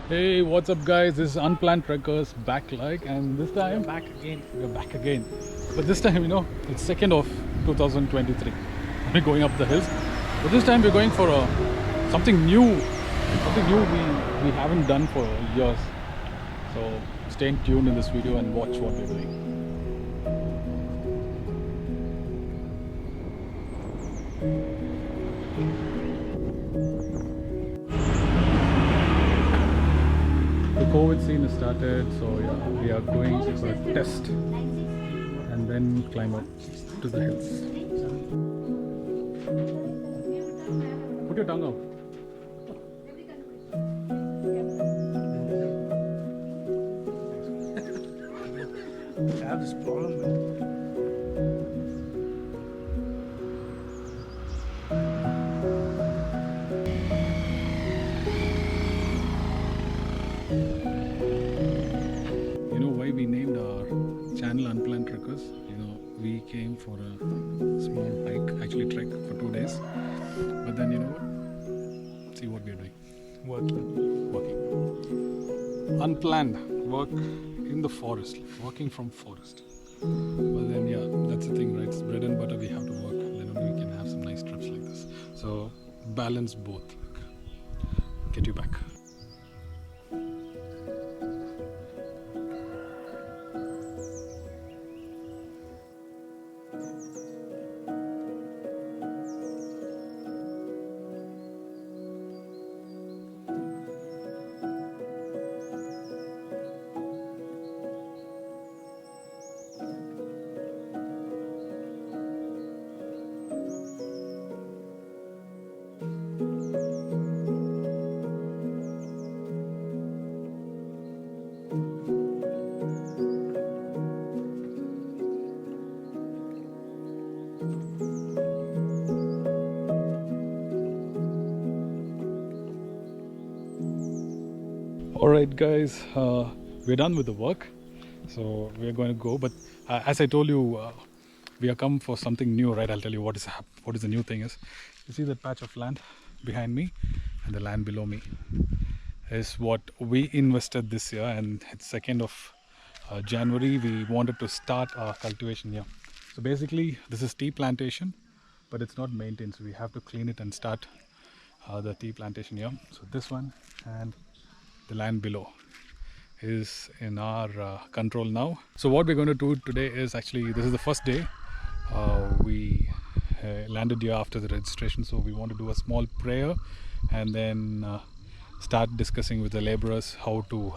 Hey, what's up guys? This is Unplanned Trekkers back and this time we're back again. But this time, it's 2nd of 2023. We're going up the hills. But this time we're going for something new. Something new we haven't done for years. So stay tuned in this video and watch what we're doing. The COVID scene has started, so yeah, we are going for a test and then climb up to the hills. Put your tongue out. I have this problem. You know why we named our channel Unplanned Trekkers? We came for a small hike, actually trek for 2 days. But then see what we are doing. Working. Unplanned work in the forest, working from forest. But then yeah, that's the thing, right? It's bread and butter, we have to work. Then only we can have some nice trips like this. So balance both. Get you back. Alright guys, we're done with the work, so we're going to go. But as I told you, we are come for something new, right? I'll tell you what is the new thing is. You see that patch of land behind me and the land below me is what we invested this year, and it's 2nd of January. We wanted to start our cultivation here. So basically this is tea plantation, but it's not maintained, so we have to clean it and start the tea plantation here. So this one and the land below is in our control now. So what we're going to do today is, actually this is the first day we landed here after the registration, so we want to do a small prayer and then start discussing with the laborers how to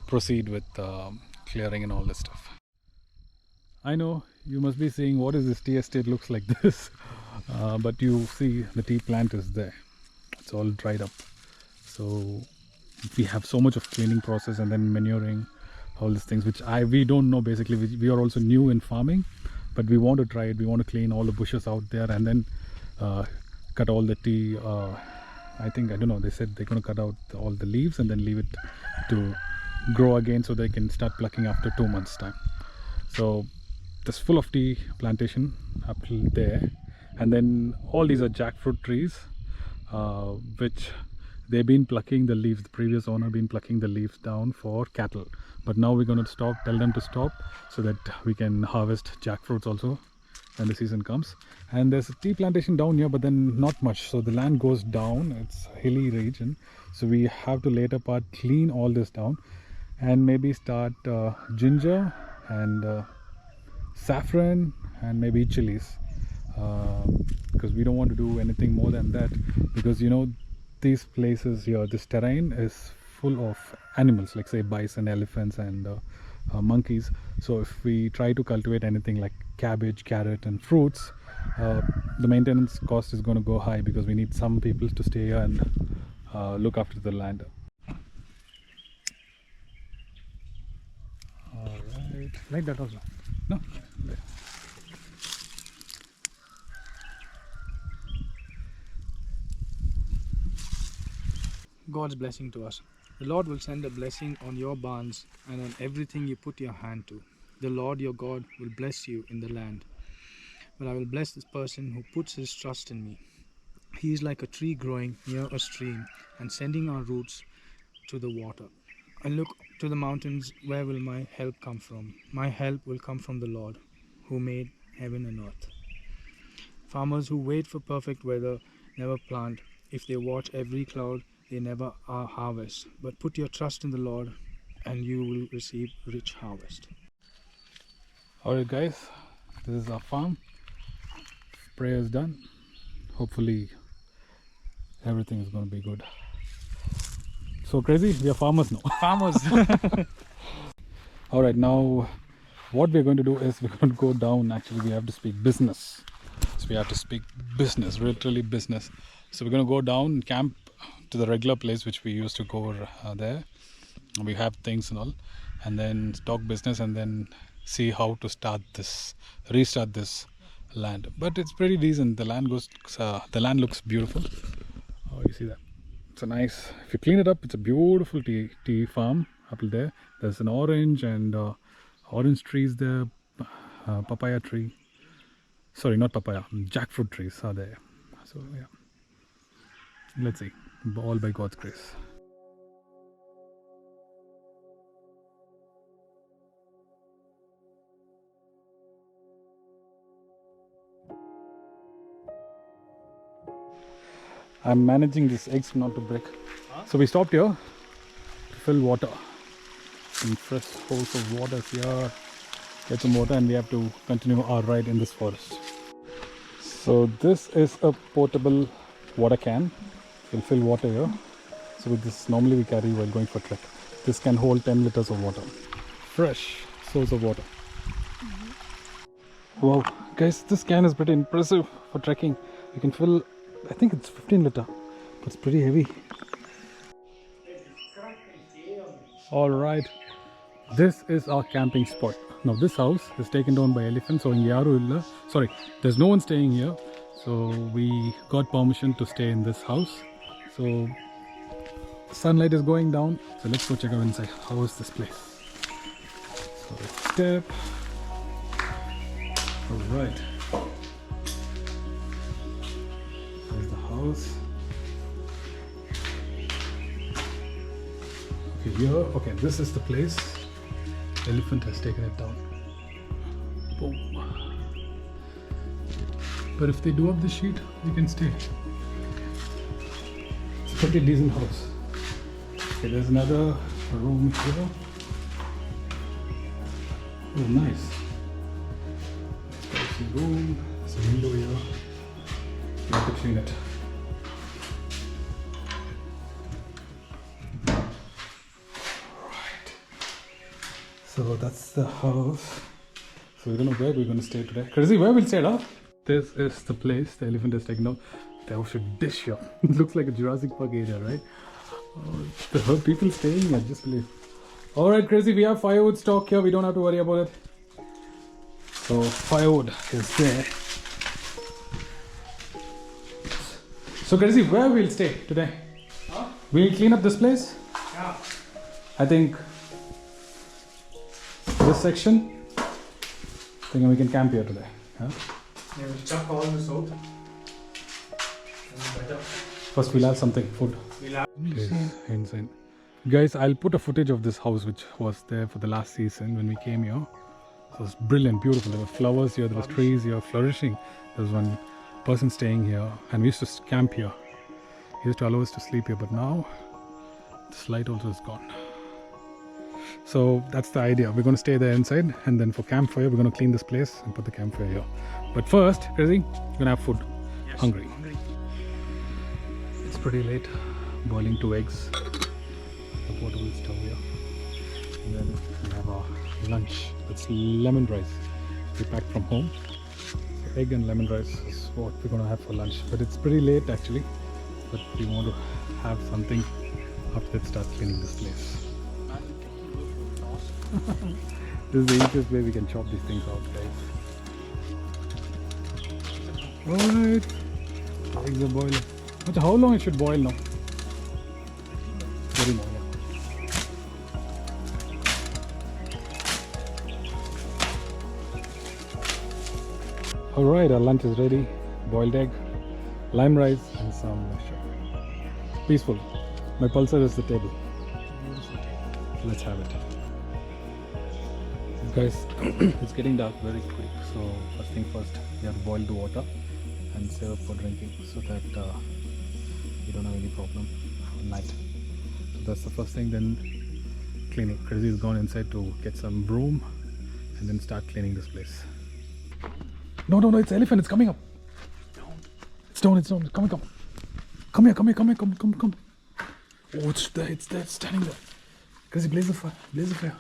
proceed with clearing and all this stuff. I know you must be saying, what is this tea estate looks like this? But you see the tea plant is there. It's all dried up. So we have so much of cleaning process and then manuring, all these things which we don't know. Basically we are also new in farming, but we want to try it. We want to clean all the bushes out there and then cut all the tea. I don't know, they said they're going to cut out all the leaves and then leave it to grow again, so they can start plucking after 2 months time. So this full of tea plantation up there, and then all these are jackfruit trees which they've been plucking the leaves. The previous owner been plucking the leaves down for cattle, but now we're going to tell them to stop so that we can harvest jackfruits also when the season comes. And there's a tea plantation down here, but then not much, so the land goes down. It's a hilly region, so we have to later part clean all this down and maybe start ginger and saffron and maybe chilies, because we don't want to do anything more than that, because these places here, this terrain is full of animals, like say bison, elephants and monkeys. So if we try to cultivate anything like cabbage, carrot and fruits, the maintenance cost is going to go high, because we need some people to stay here and look after the land. Alright, like that also? No? There. God's blessing to us. The Lord will send a blessing on your barns and on everything you put your hand to. The Lord your God will bless you in the land. But I will bless this person who puts his trust in me. He is like a tree growing near a stream and sending out roots to the water. I look to the mountains, where will my help come from? My help will come from the Lord, who made heaven and earth. Farmers who wait for perfect weather never plant. If they watch every cloud, they never harvest. But put your trust in the Lord, and you will receive rich harvest. Alright guys, this is our farm. Prayer is done. Hopefully everything is going to be good. So crazy, we are farmers now. Farmers! Alright, now what we're going to do is we're going to go down. Actually, we have to speak business. So we have to speak business, literally business. So we're going to go down and camp to the regular place which we used to go there. We have things and all, and then talk business, and then see how to restart this land. But it's pretty decent. The land looks beautiful. Oh, you see that? It's a nice. If you clean it up, it's a beautiful tea farm up there. There's an orange and orange trees there, papaya tree. Sorry, not papaya. Jackfruit trees are there. So yeah, let's see. All by God's grace. I'm managing these eggs not to break. So we stopped here to fill water. Some fresh holes of water here. Get some water, and we have to continue our ride in this forest. So this is a portable water can. We'll fill water here. So with this, normally we carry while going for trek. This can hold 10 liters of water. Fresh source of water. Wow, guys, this can is pretty impressive for trekking. You can fill, I think it's 15 liter, but it's pretty heavy. All right, this is our camping spot. Now this house is taken down by elephants, so sorry, there's no one staying here. So we got permission to stay in this house. So sunlight is going down. So let's go check out inside. How is this place? So let's step. All right. There's the house. Okay, here. Okay, this is the place. Elephant has taken it down. Boom. But if they do up the sheet, we can stay. It's a pretty decent house. Okay, there's another room here. Oh, nice. There's a room. There's a window here. You have to clean it. Alright. So that's the house. So we don't know where we're going to stay today. Crazy, where we'll stay, huh? This is the place the elephant is taken out. There was a dish here. It looks like a Jurassic Park area, right? Oh, the people staying, I just believe. Alright, Crazy, we have firewood stock here. We don't have to worry about it. So, firewood is there. So, Crazy, where we'll stay today? Huh? We'll clean up this place? Yeah. I think this section. I think we can camp here today. Huh? Yeah, we'll chuck all this out. First, we'll have something, food. Okay, insane. Guys, I'll put a footage of this house which was there for the last season when we came here. So it's brilliant, beautiful. There were flowers here, there was trees here, flourishing. There was one person staying here, and we used to camp here. He used to allow us to sleep here, but now this light also is gone. So that's the idea. We're going to stay there inside, and then for campfire, we're going to clean this place and put the campfire here. But first, Crazy, we're going to have food. Yes, hungry. It's pretty late. Boiling 2 eggs. The portable stove here. And then we have our lunch. It's lemon rice. We packed from home. So egg and lemon rice is what we're going to have for lunch. But it's pretty late actually. But we want to have something after it starts cleaning this place. This is the easiest way we can chop these things out, guys. Alright. Eggs are boiling. How long it should boil now? Very long, yeah. Alright, our lunch is ready. Boiled egg, lime rice and some sugar. Peaceful. My pulsar is the table. let's have it. Guys, it's getting dark very quick, so first thing first, we have to boil the water and save up for drinking so that we don't have any problem at night. So that's the first thing. Then cleaning. Fredy has gone inside to get some broom and then start cleaning this place. No, it's elephant. It's coming up. It's down. It's coming up. Come here. Oh, it's there. It's standing there. Fredy, blaze the fire.